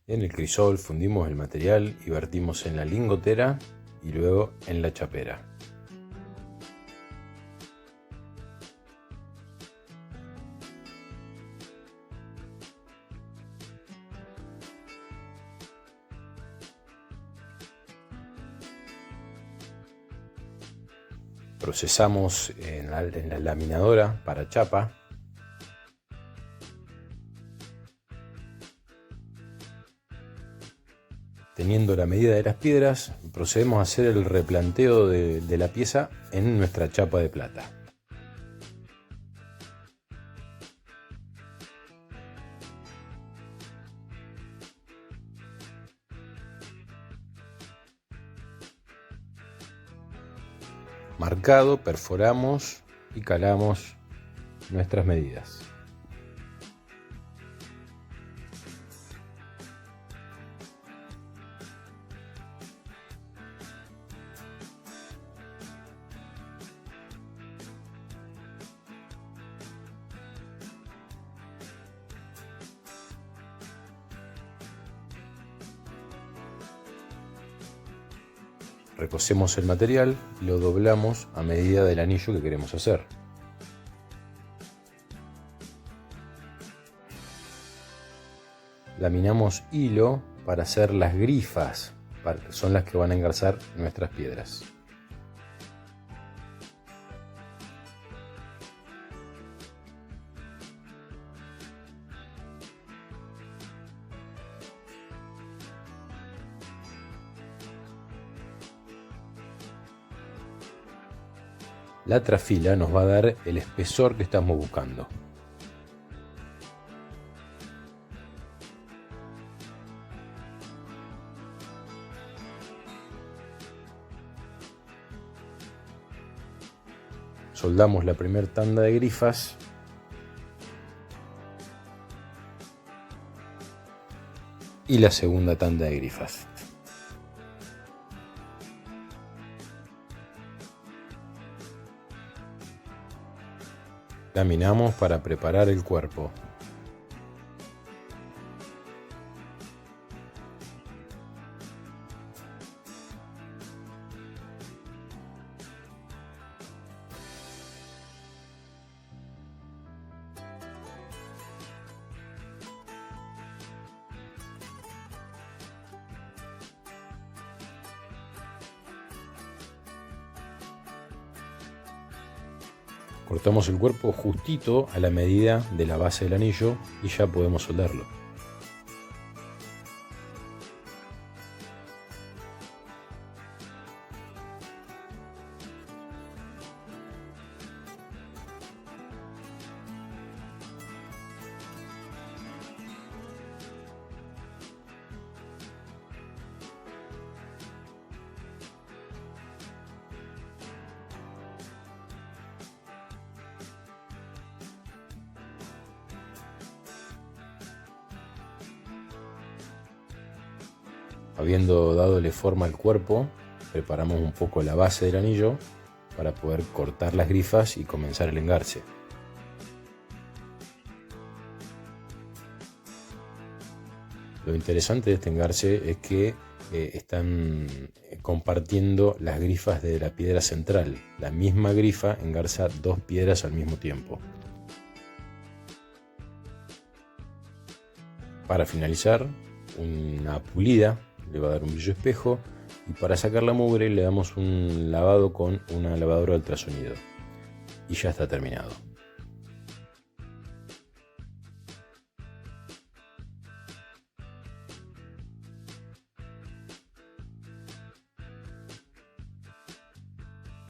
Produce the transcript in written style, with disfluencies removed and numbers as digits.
En el crisol fundimos el material y vertimos en la lingotera y luego en la chapera. Procesamos en la laminadora para chapa. Teniendo la medida de las piedras, procedemos a hacer el replanteo de la pieza en nuestra chapa de plata. Marcado, perforamos y calamos nuestras medidas. Recosemos el material y lo doblamos a medida del anillo que queremos hacer. Laminamos hilo para hacer las grifas, son las que van a engarzar nuestras piedras. La trafila nos va a dar el espesor que estamos buscando. Soldamos la primera tanda de grifas y la segunda tanda de grifas. Laminamos para preparar el cuerpo. Cortamos el cuerpo justito a la medida de la base del anillo y ya podemos soldarlo. Habiendo dadole forma al cuerpo, preparamos un poco la base del anillo para poder cortar las grifas y comenzar el engarce. Lo interesante de este engarce es que están compartiendo las grifas de la piedra central. La misma grifa engarza dos piedras al mismo tiempo. Para finalizar, una pulida le va a dar un brillo espejo y para sacar la mugre le damos un lavado con una lavadora de ultrasonido y ya está terminado.